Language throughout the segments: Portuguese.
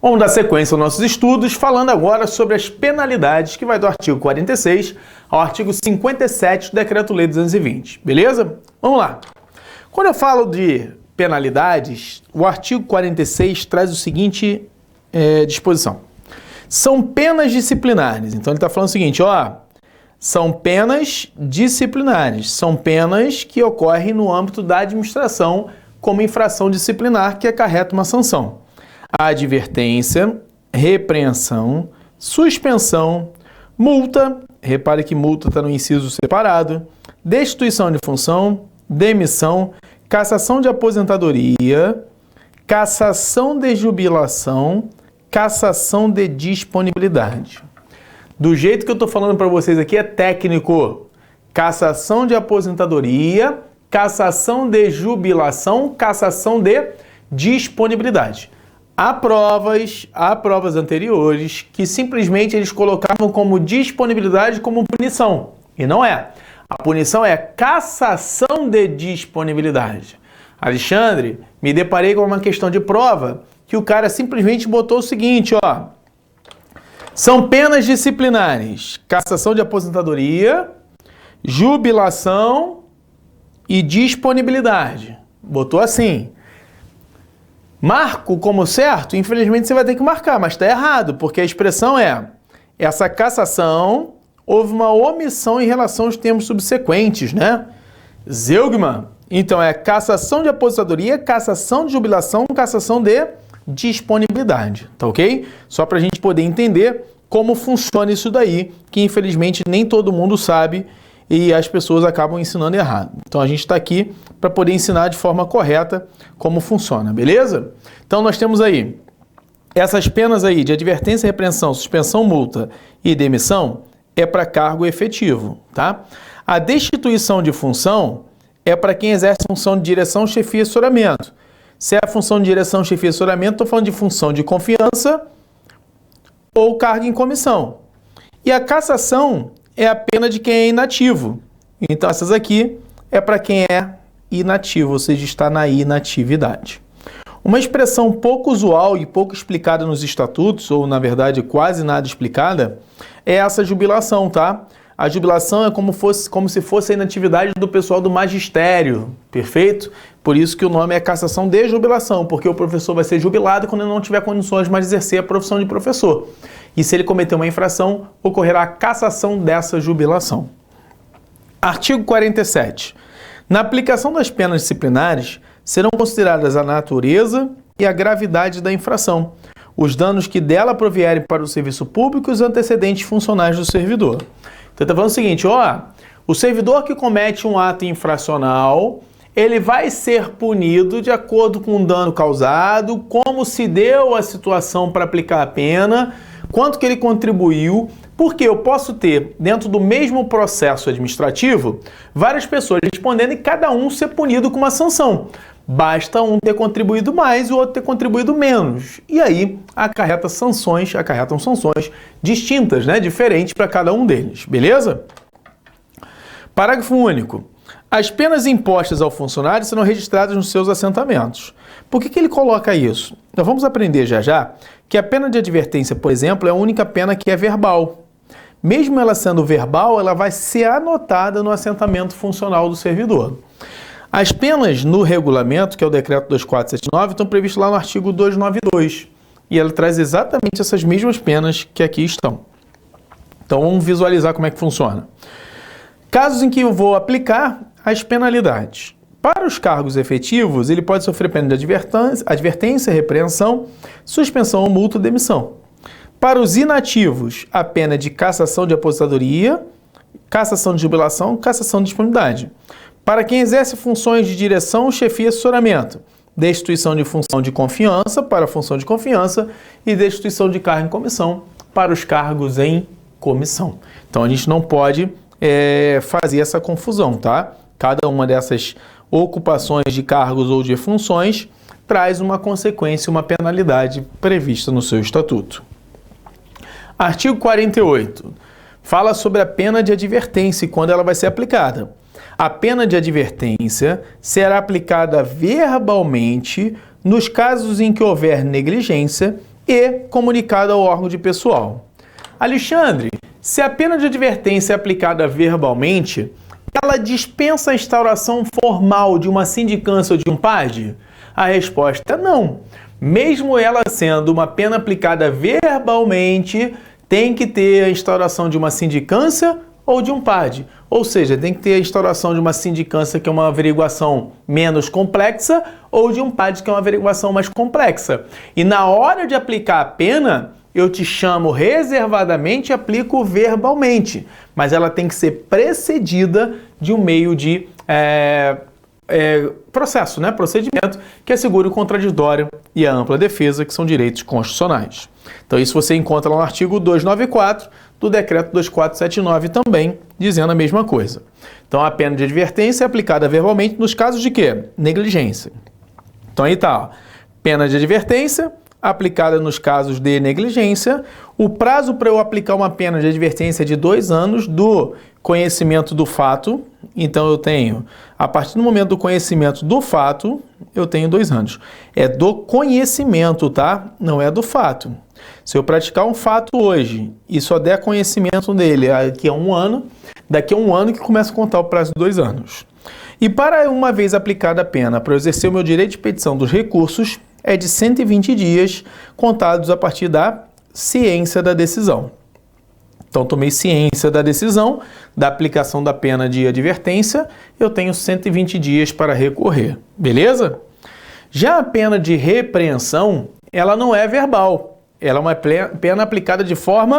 Vamos dar sequência aos nossos estudos, falando agora sobre as penalidades, que vai do artigo 46 ao artigo 57 do Decreto-Lei 220, beleza? Vamos lá. Quando eu falo de penalidades, o artigo 46 traz o seguinte disposição. São penas disciplinares. Então ele está falando o seguinte, são penas disciplinares, são penas que ocorrem no âmbito da administração como infração disciplinar que acarreta uma sanção. Advertência, repreensão, suspensão, multa, repare que multa está no inciso separado, destituição de função, demissão, cassação de aposentadoria, cassação de jubilação, cassação de disponibilidade. Do jeito que eu estou falando para vocês aqui é técnico. Cassação de aposentadoria, cassação de jubilação, cassação de disponibilidade. Há provas anteriores que simplesmente eles colocavam como disponibilidade como punição. E não é. A punição é cassação de disponibilidade. Alexandre, me deparei com uma questão de prova que o cara simplesmente botou o seguinte, São penas disciplinares, cassação de aposentadoria, jubilação e disponibilidade. Botou assim. Marco como certo? Infelizmente você vai ter que marcar, mas está errado, porque a expressão é essa cassação, houve uma omissão em relação aos termos subsequentes, né? Zeugman, então é cassação de aposentadoria, cassação de jubilação, cassação de disponibilidade, tá ok? Só para a gente poder entender como funciona isso daí, que infelizmente nem todo mundo sabe e as pessoas acabam ensinando errado. Então a gente está aqui para poder ensinar de forma correta como funciona, beleza? Então nós temos aí essas penas aí de advertência, repreensão, suspensão, multa e demissão é para cargo efetivo, tá? A destituição de função é para quem exerce função de direção, chefia e assessoramento. Se é a função de direção, chefia e assessoramento, estou falando de função de confiança ou cargo em comissão. E a cassação é a pena de quem é inativo. Então essas aqui é para quem é inativo, ou seja, está na inatividade. Uma expressão pouco usual e pouco explicada nos estatutos, ou na verdade quase nada explicada, é essa jubilação, tá? A jubilação é como se fosse a inatividade do pessoal do magistério, perfeito? Por isso que o nome é cassação de jubilação, porque o professor vai ser jubilado quando ele não tiver condições mais de exercer a profissão de professor. E se ele cometer uma infração, ocorrerá a cassação dessa jubilação. Artigo 47. Na aplicação das penas disciplinares, serão consideradas a natureza e a gravidade da infração, os danos que dela provierem para o serviço público e os antecedentes funcionais do servidor. Então, está falando o seguinte, o servidor que comete um ato infracional, ele vai ser punido de acordo com o dano causado, como se deu a situação para aplicar a pena, quanto que ele contribuiu, porque eu posso ter, dentro do mesmo processo administrativo, várias pessoas respondendo e cada um ser punido com uma sanção. Basta um ter contribuído mais e o outro ter contribuído menos. E aí acarretam sanções distintas, né? Diferentes para cada um deles, beleza? Parágrafo único. As penas impostas ao funcionário serão registradas nos seus assentamentos. Por que ele coloca isso? Nós vamos aprender já que a pena de advertência, por exemplo, é a única pena que é verbal. Mesmo ela sendo verbal, ela vai ser anotada no assentamento funcional do servidor. As penas no regulamento, que é o decreto 2479, estão previstas lá no artigo 292. E ela traz exatamente essas mesmas penas que aqui estão. Então vamos visualizar como é que funciona. Casos em que eu vou aplicar as penalidades. Para os cargos efetivos, ele pode sofrer pena de advertência, repreensão, suspensão ou multa ou demissão. Para os inativos, a pena é de cassação de aposentadoria, cassação de jubilação, cassação de disponibilidade. Para quem exerce funções de direção, chefia e assessoramento, destituição de função de confiança para a função de confiança e destituição de cargo em comissão para os cargos em comissão. Então a gente não pode fazer essa confusão, tá? Cada uma dessas ocupações de cargos ou de funções traz uma consequência, uma penalidade prevista no seu estatuto. Artigo 48. Fala sobre a pena de advertência e quando ela vai ser aplicada. A pena de advertência será aplicada verbalmente nos casos em que houver negligência e comunicada ao órgão de pessoal. Alexandre, se a pena de advertência é aplicada verbalmente, ela dispensa a instauração formal de uma sindicância ou de um PAD? A resposta é não. Mesmo ela sendo uma pena aplicada verbalmente, tem que ter a instauração de uma sindicância ou de um PAD. Ou seja, tem que ter a instauração de uma sindicância, que é uma averiguação menos complexa, ou de um PAD, que é uma averiguação mais complexa. E na hora de aplicar a pena, eu te chamo reservadamente e aplico verbalmente. Mas ela tem que ser precedida de um meio de processo, né? Procedimento, que assegure o contraditório e a ampla defesa, que são direitos constitucionais. Então isso você encontra lá no artigo 294 do decreto 2479 também, dizendo a mesma coisa. Então a pena de advertência é aplicada verbalmente nos casos de quê? Negligência. Então aí tá, ó. Pena de advertência aplicada nos casos de negligência. O prazo para eu aplicar uma pena de advertência é de 2 anos do conhecimento do fato. Então eu tenho, a partir do momento do conhecimento do fato, eu tenho 2 anos. É do conhecimento, tá? Não é do fato. Se eu praticar um fato hoje e só der conhecimento dele daqui a 1 ano, daqui a 1 ano que começa a contar o prazo de 2 anos. E para uma vez aplicada a pena para eu exercer o meu direito de petição dos recursos, é de 120 dias contados a partir da ciência da decisão. Então, tomei ciência da decisão, da aplicação da pena de advertência, eu tenho 120 dias para recorrer, beleza? Já a pena de repreensão, ela não é verbal, ela é uma pena aplicada de forma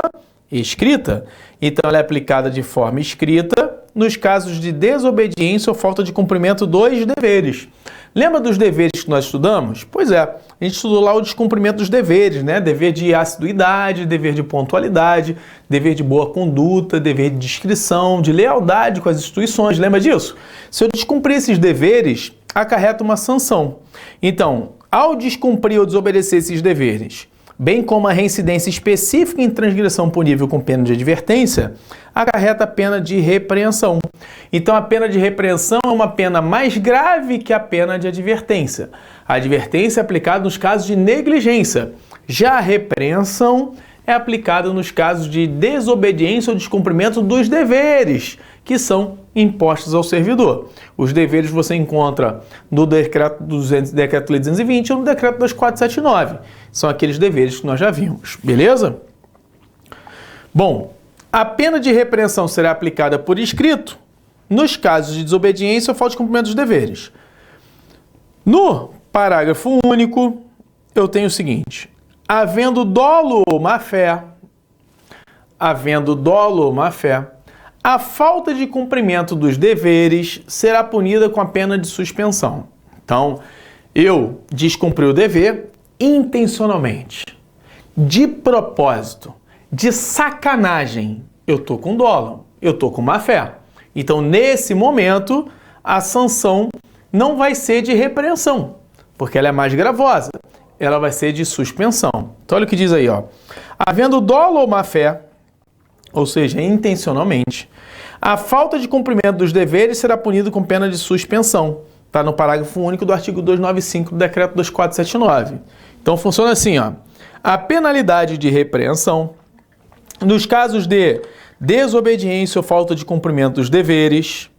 escrita. Então, ela é aplicada de forma escrita nos casos de desobediência ou falta de cumprimento dos deveres. Lembra dos deveres que nós estudamos? Pois é, a gente estudou lá o descumprimento dos deveres, né? Dever de assiduidade, dever de pontualidade, dever de boa conduta, dever de discrição, de lealdade com as instituições. Lembra disso? Se eu descumprir esses deveres, acarreta uma sanção. Então, ao descumprir ou desobedecer esses deveres, bem como a reincidência específica em transgressão punível com pena de advertência, acarreta a pena de repreensão. Então, a pena de repreensão é uma pena mais grave que a pena de advertência. A advertência é aplicada nos casos de negligência. Já a repreensão é aplicada nos casos de desobediência ou descumprimento dos deveres, que são impostos ao servidor. Os deveres você encontra no decreto 220 ou no decreto 2479. São aqueles deveres que nós já vimos, beleza? Bom, a pena de repreensão será aplicada por escrito nos casos de desobediência ou falta de cumprimento dos deveres. No parágrafo único, eu tenho o seguinte: havendo dolo ou má-fé, a falta de cumprimento dos deveres será punida com a pena de suspensão. Então, eu descumpri o dever intencionalmente, de propósito, de sacanagem. Eu tô com dolo, eu tô com má-fé. Então, nesse momento, a sanção não vai ser de repreensão, porque ela é mais gravosa. Ela vai ser de suspensão. Então, olha o que diz aí, ó. Havendo dolo ou má-fé, ou seja, intencionalmente, a falta de cumprimento dos deveres será punida com pena de suspensão. Está no parágrafo único do artigo 295 do decreto 2479. Então, funciona assim, ó. A penalidade de repreensão, nos casos de desobediência ou falta de cumprimento dos deveres,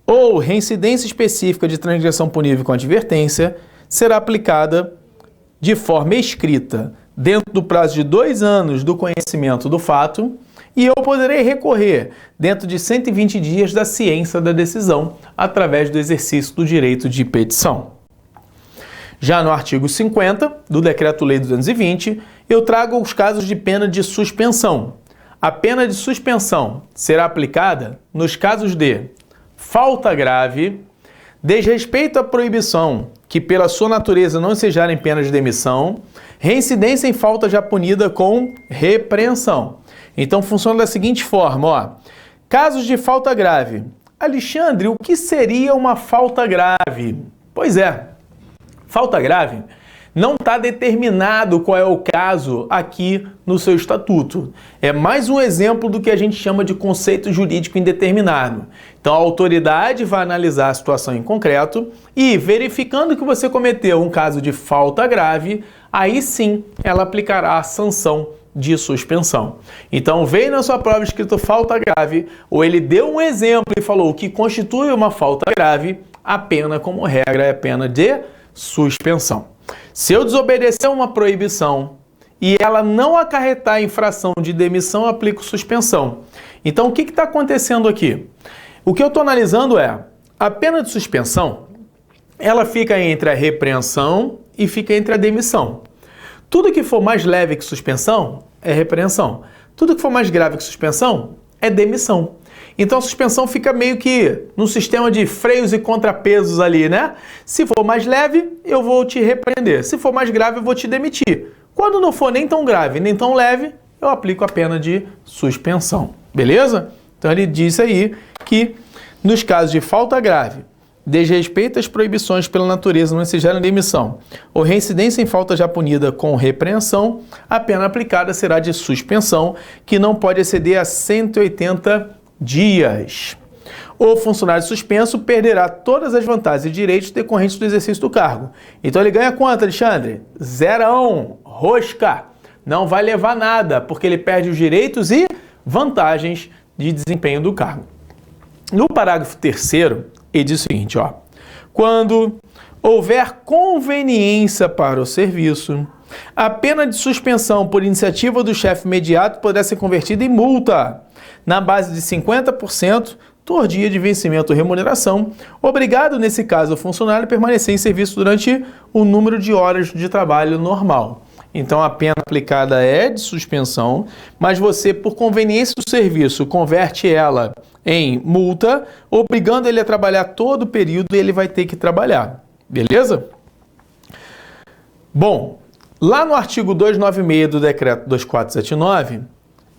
ou reincidência específica de transgressão punível com advertência, será aplicada de forma escrita, dentro do prazo de 2 anos do conhecimento do fato, e eu poderei recorrer dentro de 120 dias da ciência da decisão, através do exercício do direito de petição. Já no artigo 50 do Decreto-Lei 220, eu trago os casos de pena de suspensão. A pena de suspensão será aplicada nos casos de falta grave, desrespeito à proibição, que pela sua natureza não ensejarem pena de demissão, reincidência em falta já punida com repreensão. Então funciona da seguinte forma, ó. Casos de falta grave. Alexandre, o que seria uma falta grave? Pois é, falta grave Não está determinado qual é o caso aqui no seu estatuto. É mais um exemplo do que a gente chama de conceito jurídico indeterminado. Então a autoridade vai analisar a situação em concreto e, verificando que você cometeu um caso de falta grave, aí sim ela aplicará a sanção de suspensão. Então veio na sua prova escrito falta grave, ou ele deu um exemplo e falou o que constitui uma falta grave, a pena como regra é pena de suspensão. Se eu desobedecer uma proibição e ela não acarretar infração de demissão, eu aplico suspensão. Então o que está acontecendo aqui? O que eu estou analisando é a pena de suspensão, ela fica entre a repreensão e fica entre a demissão. Tudo que for mais leve que suspensão é repreensão. Tudo que for mais grave que suspensão é demissão. Então a suspensão fica meio que no sistema de freios e contrapesos ali, né? Se for mais leve, eu vou te repreender. Se for mais grave, eu vou te demitir. Quando não for nem tão grave, nem tão leve, eu aplico a pena de suspensão. Beleza? Então ele diz aí que nos casos de falta grave, desrespeito às proibições pela natureza não ensejaram demissão, ou reincidência em falta já punida com repreensão, a pena aplicada será de suspensão, que não pode exceder a 180 dias. O funcionário suspenso perderá todas as vantagens e direitos decorrentes do exercício do cargo. Então ele ganha quanto, Alexandre? 0, rosca. Não vai levar nada, porque ele perde os direitos e vantagens de desempenho do cargo. No parágrafo 3º, ele diz o seguinte, ó: quando houver conveniência para o serviço, a pena de suspensão por iniciativa do chefe imediato poderá ser convertida em multa, na base de 50% por dia de vencimento ou remuneração, obrigado, nesse caso, o funcionário a permanecer em serviço durante o número de horas de trabalho normal. Então a pena aplicada é de suspensão, mas você, por conveniência do serviço, converte ela em multa, obrigando ele a trabalhar todo o período e ele vai ter que trabalhar. Beleza? Bom, lá no artigo 296 do decreto 2479,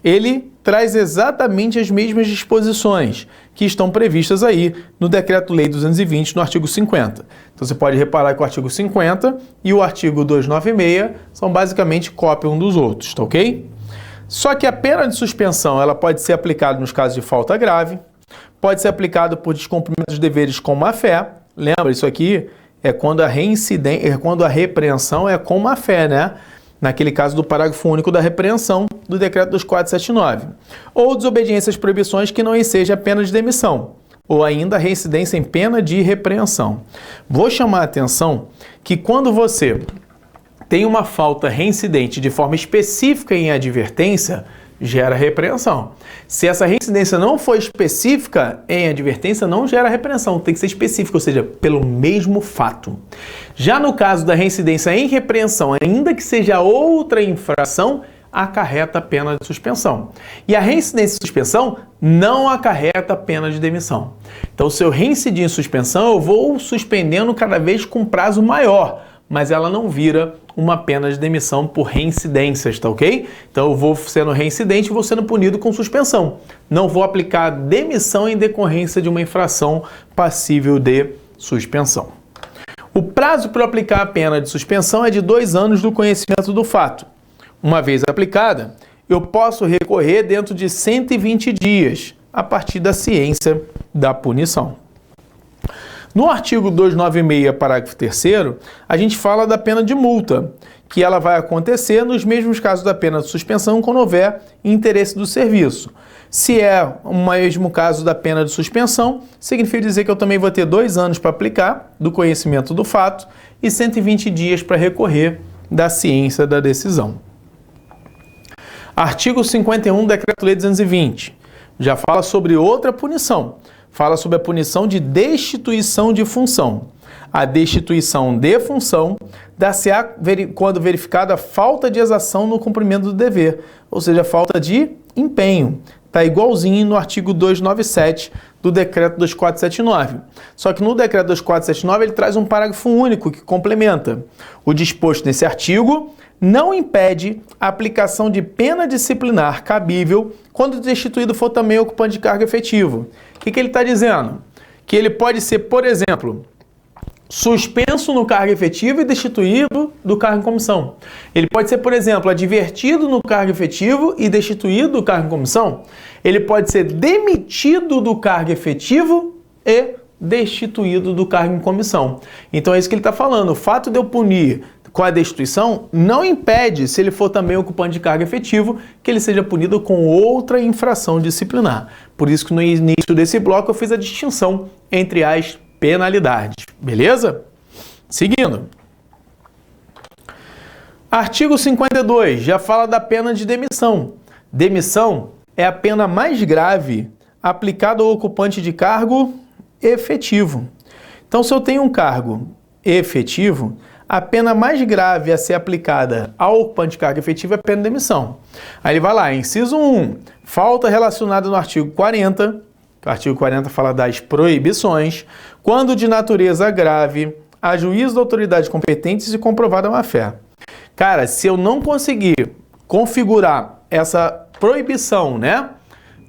ele traz exatamente as mesmas disposições que estão previstas aí no Decreto-Lei 220, no artigo 50. Então você pode reparar que o artigo 50 e o artigo 296 são basicamente cópia um dos outros, tá ok? Só que a pena de suspensão ela pode ser aplicada nos casos de falta grave, pode ser aplicada por descumprimento dos deveres com má-fé. Lembra, isso aqui é quando a reincidência, quando a repreensão é com má-fé, né? Naquele caso do parágrafo único da repreensão do decreto 2479. Ou desobediência às proibições que não enseja a pena de demissão, ou ainda reincidência em pena de repreensão. Vou chamar a atenção que quando você tem uma falta reincidente de forma específica em advertência, gera repreensão. Se essa reincidência não for específica em advertência, não gera repreensão, tem que ser específica, ou seja, pelo mesmo fato. Já no caso da reincidência em repreensão, ainda que seja outra infração, acarreta pena de suspensão. E a reincidência em suspensão não acarreta pena de demissão. Então, se eu reincidir em suspensão, eu vou suspendendo cada vez com prazo maior, mas ela não vira uma pena de demissão por reincidências, tá ok? Então eu vou sendo reincidente e vou sendo punido com suspensão. Não vou aplicar demissão em decorrência de uma infração passível de suspensão. O prazo para aplicar a pena de suspensão é de 2 anos do conhecimento do fato. Uma vez aplicada, eu posso recorrer dentro de 120 dias, a partir da ciência da punição. No artigo 296, parágrafo 3º, a gente fala da pena de multa, que ela vai acontecer nos mesmos casos da pena de suspensão quando houver interesse do serviço. Se é o mesmo caso da pena de suspensão, significa dizer que eu também vou ter 2 anos para aplicar do conhecimento do fato e 120 dias para recorrer da ciência da decisão. Artigo 51 do Decreto-Lei 220, já fala sobre outra punição. Fala sobre a punição de destituição de função. A destituição de função dá-se-á quando verificada a falta de exação no cumprimento do dever, ou seja, a falta de empenho. Está igualzinho no artigo 297 do decreto 2479. Só que no decreto 2479 ele traz um parágrafo único que complementa. O disposto nesse artigo não impede a aplicação de pena disciplinar cabível quando o destituído for também ocupante de cargo efetivo. O que ele está dizendo? Que ele pode ser, por exemplo, suspenso no cargo efetivo e destituído do cargo em comissão. Ele pode ser, por exemplo, advertido no cargo efetivo e destituído do cargo em comissão. Ele pode ser demitido do cargo efetivo e destituído do cargo em comissão. Então é isso que ele está falando. O fato de eu punir com a destituição não impede, se ele for também ocupante de cargo efetivo, que ele seja punido com outra infração disciplinar. Por isso que no início desse bloco eu fiz a distinção entre as penalidades. Beleza? Seguindo. Artigo 52 já fala da pena de demissão. Demissão é a pena mais grave aplicada ao ocupante de cargo efetivo. Então, se eu tenho um cargo efetivo, a pena mais grave a ser aplicada ao ocupante de cargo efetivo é a pena de demissão. Aí ele vai lá, inciso 1, falta relacionada no artigo 40, o artigo 40 fala das proibições, quando de natureza grave, a juízo da autoridade competente se comprovada a má-fé. Cara, se eu não conseguir configurar essa proibição, né,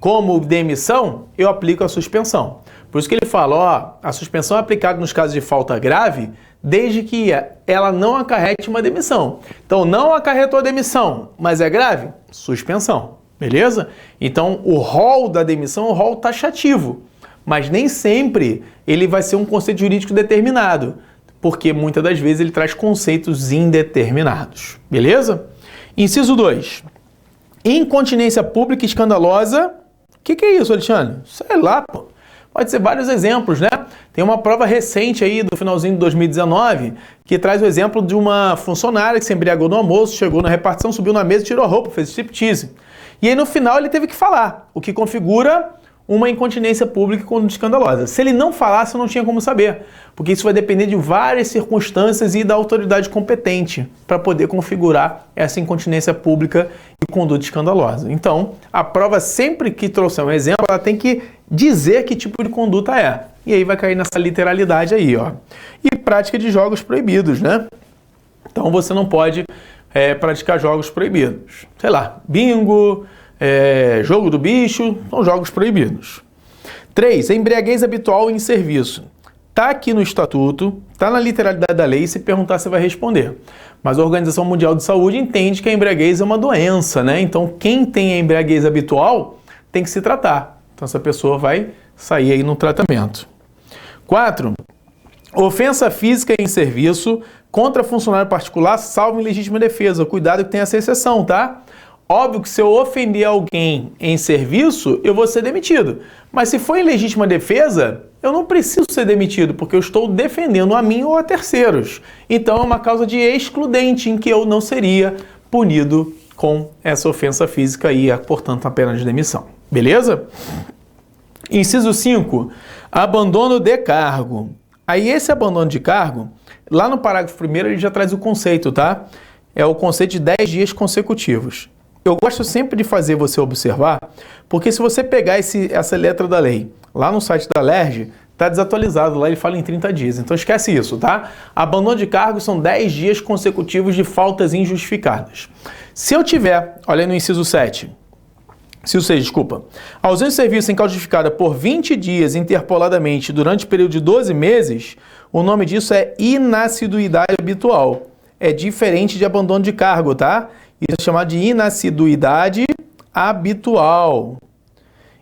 como demissão, eu aplico a suspensão. Por isso que ele fala, ó, a suspensão é aplicada nos casos de falta grave, desde que ela não acarrete uma demissão. Então, não acarretou a demissão, mas é grave? Suspensão, beleza? Então, o rol da demissão é um rol taxativo, mas nem sempre ele vai ser um conceito jurídico determinado, porque muitas das vezes ele traz conceitos indeterminados, beleza? Inciso 2. Incontinência pública escandalosa. O que é isso, Alexandre? Sei lá, pô. Pode ser vários exemplos, né? Tem uma prova recente aí do finalzinho de 2019 que traz o exemplo de uma funcionária que se embriagou no almoço, chegou na repartição, subiu na mesa e tirou a roupa, fez striptease. E aí no final ele teve que falar, o que configura uma incontinência pública e conduta escandalosa. Se ele não falasse, eu não tinha como saber, porque isso vai depender de várias circunstâncias e da autoridade competente para poder configurar essa incontinência pública e conduta escandalosa. Então, a prova sempre que trouxer um exemplo, ela tem que dizer que tipo de conduta é. E aí vai cair nessa literalidade aí, ó. E prática de jogos proibidos, né? Então, você não pode praticar jogos proibidos. Sei lá, bingo, jogo do bicho, são jogos proibidos. 3. Embriaguez habitual em serviço. Está aqui no estatuto, está na literalidade da lei, se perguntar você vai responder. Mas a Organização Mundial de Saúde entende que a embriaguez é uma doença, né? Então quem tem a embriaguez habitual tem que se tratar. Então essa pessoa vai sair aí no tratamento. 4. Ofensa física em serviço contra funcionário particular, salvo em legítima defesa. Cuidado que tem essa exceção, tá? Óbvio que se eu ofender alguém em serviço, eu vou ser demitido. Mas se for em legítima defesa, eu não preciso ser demitido, porque eu estou defendendo a mim ou a terceiros. Então é uma causa de excludente em que eu não seria punido com essa ofensa física e, portanto, a pena de demissão. Beleza? Inciso 5. Abandono de cargo. Aí esse abandono de cargo, lá no parágrafo 1º ele já traz o conceito, tá? É o conceito de 10 dias consecutivos. Eu gosto sempre de fazer você observar, porque se você pegar essa letra da lei, lá no site da LERJ, está desatualizado, lá ele fala em 30 dias, então esquece isso, tá? Abandono de cargo são 10 dias consecutivos de faltas injustificadas. Se eu tiver, olha aí no inciso 7, ausência de serviço injustificada por 20 dias interpoladamente durante o período de 12 meses, o nome disso é inassiduidade habitual. É diferente de abandono de cargo, tá? Isso é chamado de inassiduidade habitual.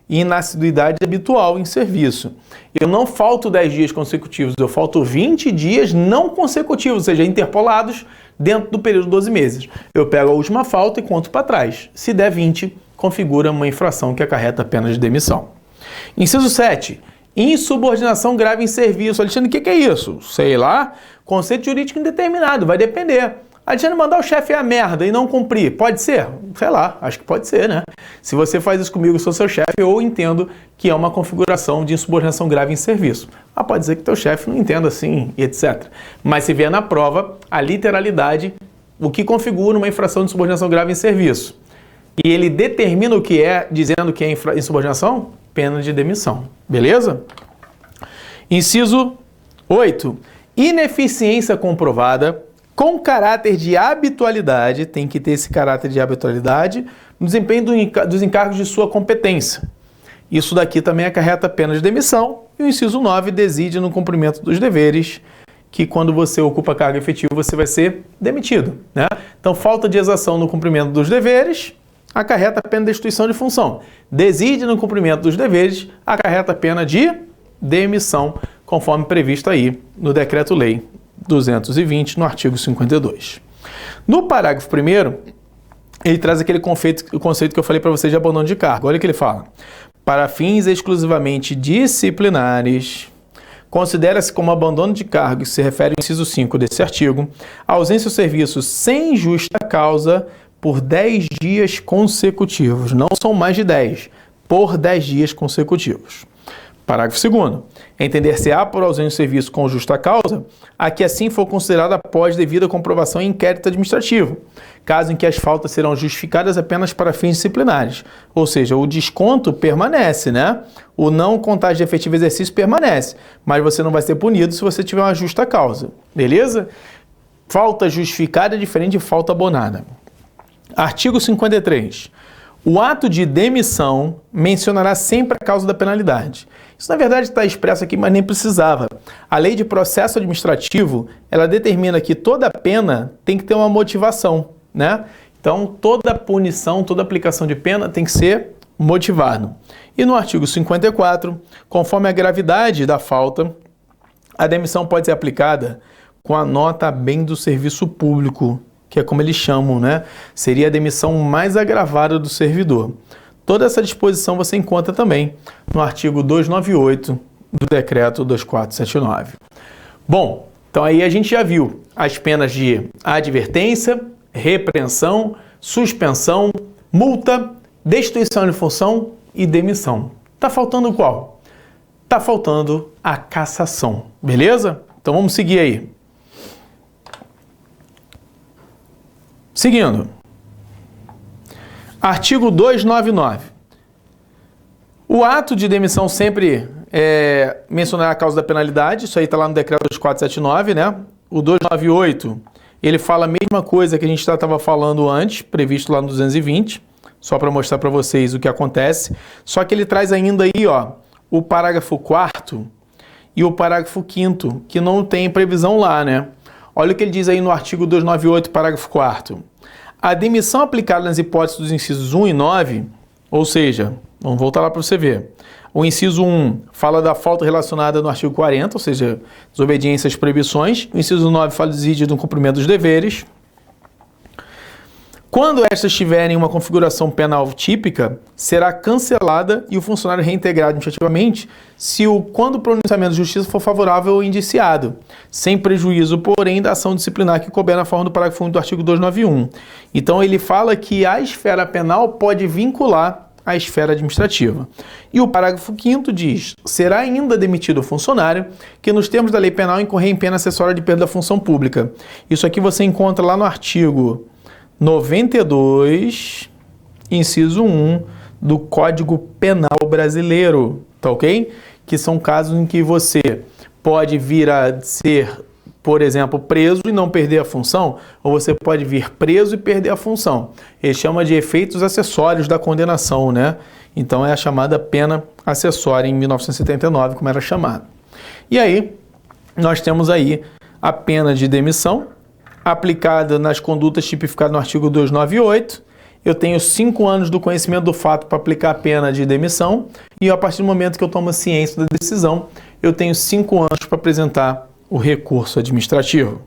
Inassiduidade habitual em serviço. Eu não falto 10 dias consecutivos, eu falto 20 dias não consecutivos, ou seja, interpolados dentro do período de 12 meses. Eu pego a última falta e conto para trás. Se der 20, configura uma infração que acarreta a pena de demissão. Inciso 7. Insubordinação grave em serviço. Alexandre, o que é isso? Sei lá. Conceito jurídico indeterminado, vai depender. Alexandre, mandar o chefe a merda e não cumprir, pode ser? Sei lá, acho que pode ser, né? Se você faz isso comigo, eu sou seu chefe, eu entendo que é uma configuração de insubordinação grave em serviço. Mas pode ser que teu chefe não entenda assim, e etc. Mas se vier na prova, a literalidade, o que configura uma infração de insubordinação grave em serviço. E ele determina o que é, dizendo que é insubordinação, pena de demissão. Beleza? Inciso 8. Ineficiência comprovada com caráter de habitualidade, tem que ter esse caráter de habitualidade, no desempenho dos encargos de sua competência. Isso daqui também acarreta pena de demissão. E o inciso 9 deside no cumprimento dos deveres que quando você ocupa cargo efetivo, você vai ser demitido, né? Então, falta de exação no cumprimento dos deveres acarreta a pena de destituição de função. Desídia no cumprimento dos deveres acarreta a pena de demissão, conforme previsto aí no Decreto-Lei 220, no artigo 52. No parágrafo 1º, ele traz aquele conceito que eu falei para vocês de abandono de cargo. Olha o que ele fala. Para fins exclusivamente disciplinares, considera-se como abandono de cargo, que se refere ao inciso 5 desse artigo, a ausência do serviço sem justa causa por 10 dias consecutivos. Não são mais de 10, por 10 dias consecutivos. Parágrafo 2º. Entender-se-á por ausência de serviço com justa causa a que assim for considerada após devida comprovação em inquérito administrativo, caso em que as faltas serão justificadas apenas para fins disciplinares. Ou seja, o desconto permanece, né? O não contagem de efetivo exercício permanece, mas você não vai ser punido se você tiver uma justa causa, beleza? Falta justificada é diferente de falta abonada. Artigo 53. O ato de demissão mencionará sempre a causa da penalidade. Isso, na verdade, está expresso aqui, mas nem precisava. A Lei de Processo Administrativo, ela determina que toda pena tem que ter uma motivação, né? Então, toda punição, toda aplicação de pena tem que ser motivado. E no artigo 54, conforme a gravidade da falta, a demissão pode ser aplicada com a nota a bem do serviço público, que é como eles chamam, né? Seria a demissão mais agravada do servidor. Toda essa disposição você encontra também no artigo 298 do Decreto 2479. Bom, então aí a gente já viu as penas de advertência, repreensão, suspensão, multa, destituição de função e demissão. Tá faltando qual? Tá faltando a cassação, beleza? Então vamos seguir aí. Seguindo. Artigo 299. O ato de demissão sempre mencionará a causa da penalidade, isso aí está lá no Decreto 2479, né? O 298, ele fala a mesma coisa que a gente estava falando antes, previsto lá no 220, só para mostrar para vocês o que acontece. Só que ele traz ainda aí, ó, o parágrafo 4º e o parágrafo 5º, que não tem previsão lá, né? Olha o que ele diz aí no artigo 298, parágrafo 4º. A demissão aplicada nas hipóteses dos incisos 1 e 9, ou seja, vamos voltar lá para você ver. O inciso 1 fala da falta relacionada no artigo 40, ou seja, desobediência às proibições. O inciso 9 fala do desídio do cumprimento dos deveres. Quando estas tiverem uma configuração penal típica, será cancelada e o funcionário reintegrado administrativamente quando o pronunciamento de justiça for favorável ao indiciado, sem prejuízo, porém, da ação disciplinar que couber na forma do parágrafo 1 do artigo 291. Então, ele fala que a esfera penal pode vincular a esfera administrativa. E o parágrafo 5º diz: será ainda demitido o funcionário que, nos termos da lei penal, incorrer em pena acessória de perda da função pública. Isso aqui você encontra lá no artigo 92, inciso 1 do Código Penal Brasileiro, tá ok? Que são casos em que você pode vir a ser, por exemplo, preso e não perder a função, ou você pode vir preso e perder a função. Ele chama de efeitos acessórios da condenação, né? Então é a chamada pena acessória em 1979, como era chamada. E aí, nós temos aí a pena de demissão, aplicada nas condutas tipificadas no artigo 298, eu tenho 5 anos do conhecimento do fato para aplicar a pena de demissão e a partir do momento que eu tomo ciência da decisão, eu tenho 5 anos para apresentar o recurso administrativo.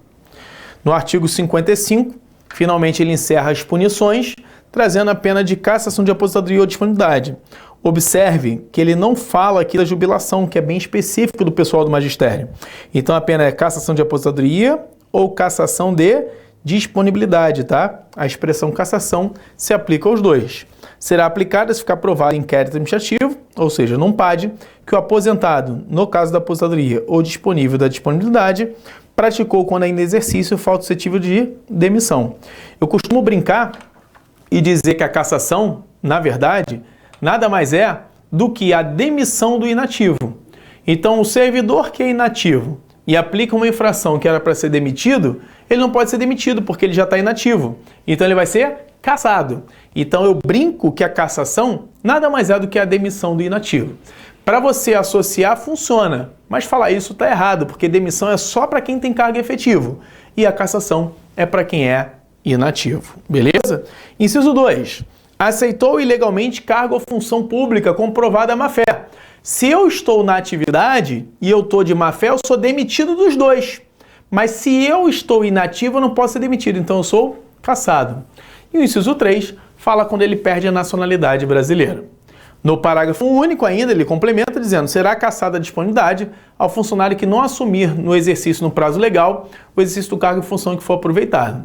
No artigo 55, finalmente ele encerra as punições, trazendo a pena de cassação de aposentadoria ou disponibilidade. Observe que ele não fala aqui da jubilação, que é bem específico do pessoal do magistério. Então a pena é cassação de aposentadoria ou cassação de disponibilidade, tá? A expressão cassação se aplica aos dois. Será aplicada se ficar provado em inquérito administrativo, ou seja, num PAD, que o aposentado, no caso da aposentadoria ou disponível da disponibilidade, praticou quando ainda em exercício falta suscetível de demissão. Eu costumo brincar e dizer que a cassação, na verdade, nada mais é do que a demissão do inativo. Então, o servidor que é inativo e aplica uma infração que era para ser demitido, ele não pode ser demitido porque ele já está inativo. Então ele vai ser cassado. Então eu brinco que a cassação nada mais é do que a demissão do inativo. Para você associar, funciona, mas falar isso está errado, porque demissão é só para quem tem cargo efetivo e a cassação é para quem é inativo, beleza? Inciso 2. Aceitou ilegalmente cargo ou função pública comprovada a má-fé. Se eu estou na atividade e eu estou de má-fé, eu sou demitido dos dois. Mas se eu estou inativo, eu não posso ser demitido, então eu sou cassado. E o inciso 3 fala quando ele perde a nacionalidade brasileira. No parágrafo único ainda, ele complementa dizendo: será cassada a disponibilidade ao funcionário que não assumir no exercício no prazo legal o exercício do cargo e função que for aproveitado.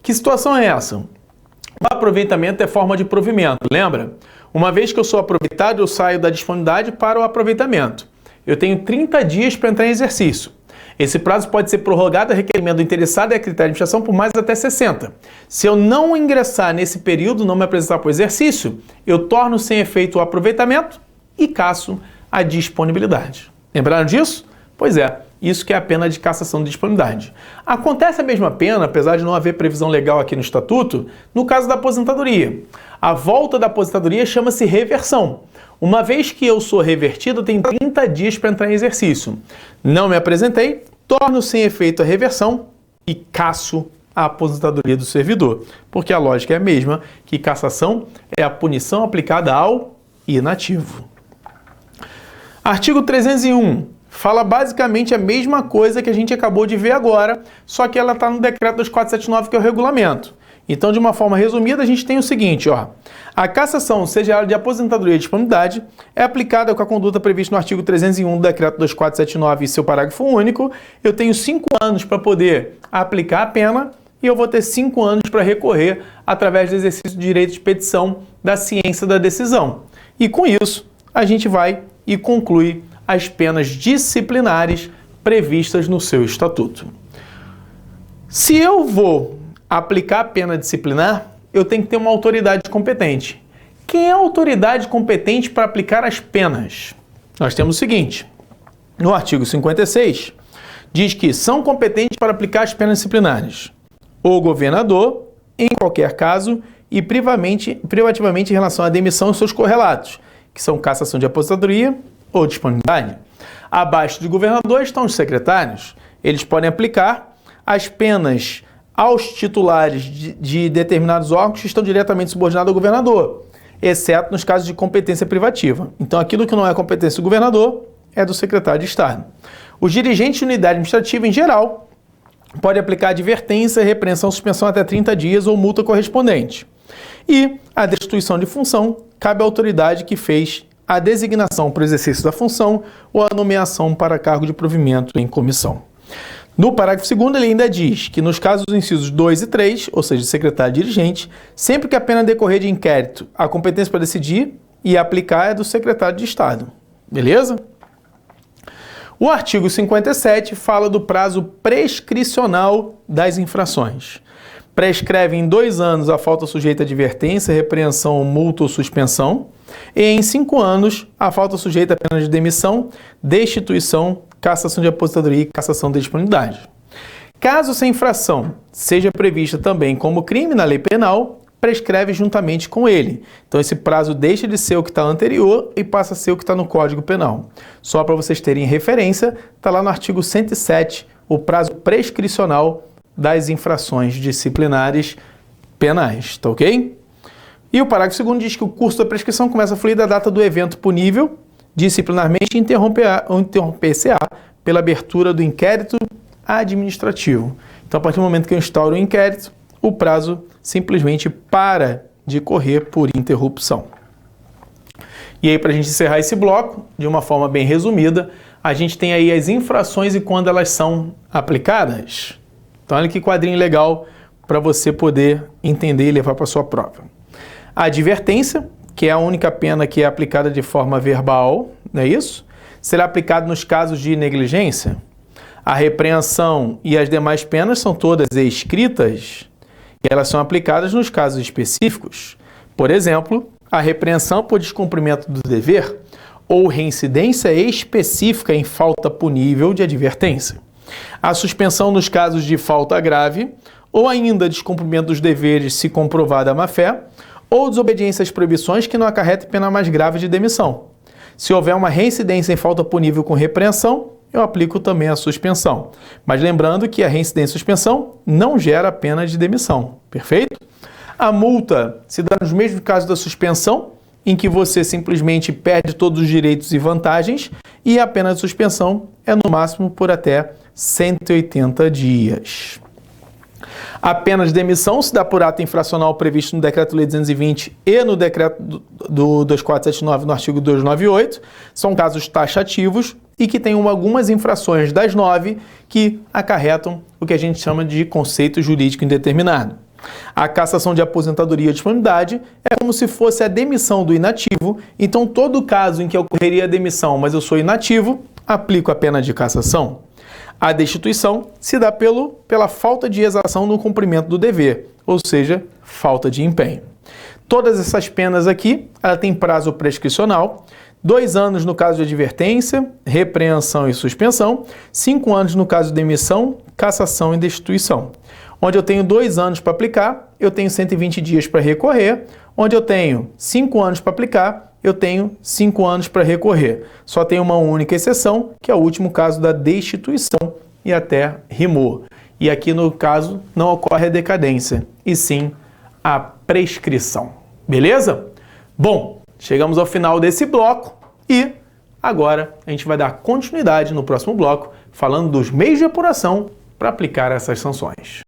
Que situação é essa? O aproveitamento é forma de provimento, lembra? Uma vez que eu sou aproveitado, eu saio da disponibilidade para o aproveitamento. Eu tenho 30 dias para entrar em exercício. Esse prazo pode ser prorrogado a requerimento do interessado e a critério de administração por mais até 60. Se eu não ingressar nesse período, não me apresentar para o exercício, eu torno sem efeito o aproveitamento e casso a disponibilidade. Lembraram disso? Pois é, isso que é a pena de cassação de disponibilidade. Acontece a mesma pena, apesar de não haver previsão legal aqui no Estatuto, no caso da aposentadoria. A volta da aposentadoria chama-se reversão. Uma vez que eu sou revertido, eu tenho 30 dias para entrar em exercício. Não me apresentei, torno sem efeito a reversão e casso a aposentadoria do servidor. Porque a lógica é a mesma, que cassação é a punição aplicada ao inativo. Artigo 301. Fala basicamente a mesma coisa que a gente acabou de ver agora, só que ela está no decreto 2479, que é o regulamento. Então, de uma forma resumida, a gente tem o seguinte, ó. A cassação, seja ela de aposentadoria e disponibilidade, é aplicada com a conduta prevista no artigo 301 do decreto 2479 e seu parágrafo único. Eu tenho 5 anos para poder aplicar a pena e eu vou ter 5 anos para recorrer através do exercício do direito de petição da ciência da decisão. E com isso, a gente vai e conclui as penas disciplinares previstas no seu estatuto. Se eu vou aplicar a pena disciplinar, eu tenho que ter uma autoridade competente. Quem é a autoridade competente para aplicar as penas? Nós temos o seguinte: no artigo 56, diz que são competentes para aplicar as penas disciplinares o governador, em qualquer caso, e privativamente em relação à demissão e seus correlatos, que são cassação de aposentadoria ou disponibilidade. Abaixo do governador estão os secretários. Eles podem aplicar as penas aos titulares de determinados órgãos que estão diretamente subordinados ao governador, exceto nos casos de competência privativa. Então, aquilo que não é competência do governador é do secretário de Estado. Os dirigentes de unidade administrativa, em geral, podem aplicar advertência, repreensão, suspensão até 30 dias ou multa correspondente. E a destituição de função cabe à autoridade que fez a designação para o exercício da função ou a nomeação para cargo de provimento em comissão. No parágrafo 2º, ele ainda diz que nos casos dos incisos 2 e 3, ou seja, secretário e dirigente, sempre que a pena decorrer de inquérito, a competência para decidir e aplicar é do secretário de Estado. Beleza? O artigo 57 fala do prazo prescricional das infrações. Prescreve em 2 anos a falta sujeita a advertência, repreensão, multa ou suspensão, e em 5 anos a falta sujeita a pena de demissão, destituição, cassação de aposentadoria e cassação de disponibilidade. Caso essa infração seja prevista também como crime na lei penal, prescreve juntamente com ele. Então esse prazo deixa de ser o que está anterior e passa a ser o que está no Código Penal. Só para vocês terem referência, está lá no artigo 107, o prazo prescricional das infrações disciplinares penais, tá ok? E o parágrafo 2º diz que o curso da prescrição começa a fluir da data do evento punível disciplinarmente e interromper-se-á pela abertura do inquérito administrativo. Então, a partir do momento que eu instauro o inquérito, o prazo simplesmente para de correr por interrupção. E aí, para a gente encerrar esse bloco, de uma forma bem resumida, a gente tem aí as infrações e quando elas são aplicadas. Então, olha que quadrinho legal para você poder entender e levar para a sua prova. A advertência, que é a única pena que é aplicada de forma verbal, não é isso? Será aplicado nos casos de negligência. A repreensão e as demais penas são todas escritas e elas são aplicadas nos casos específicos. Por exemplo, a repreensão por descumprimento do dever ou reincidência específica em falta punível de advertência. A suspensão nos casos de falta grave ou ainda descumprimento dos deveres se comprovada a má-fé ou desobediência às proibições que não acarreta pena mais grave de demissão. Se houver uma reincidência em falta punível com repreensão, eu aplico também a suspensão. Mas lembrando que a reincidência e suspensão não gera pena de demissão, perfeito? A multa se dá nos mesmos casos da suspensão, em que você simplesmente perde todos os direitos e vantagens, e a pena de suspensão é no máximo por até 180 dias. A pena de demissão se dá por ato infracional previsto no Decreto-Lei 220 e no Decreto do 2479, no artigo 298. São casos taxativos e que têm algumas infrações das 9 que acarretam o que a gente chama de conceito jurídico indeterminado. A cassação de aposentadoria e disponibilidade é como se fosse a demissão do inativo. Então, todo caso em que ocorreria a demissão, mas eu sou inativo, aplico a pena de cassação. A destituição se dá pela falta de exação no cumprimento do dever, ou seja, falta de empenho. Todas essas penas aqui, ela tem prazo prescricional, 2 anos no caso de advertência, repreensão e suspensão, 5 anos no caso de demissão, cassação e destituição. Onde eu tenho 2 anos para aplicar, eu tenho 120 dias para recorrer. Onde eu tenho 5 anos para aplicar, eu tenho 5 anos para recorrer. Só tem uma única exceção, que é o último caso da destituição, e até rimou. E aqui no caso não ocorre a decadência, e sim a prescrição. Beleza? Bom, chegamos ao final desse bloco e agora a gente vai dar continuidade no próximo bloco, falando dos meios de apuração para aplicar essas sanções.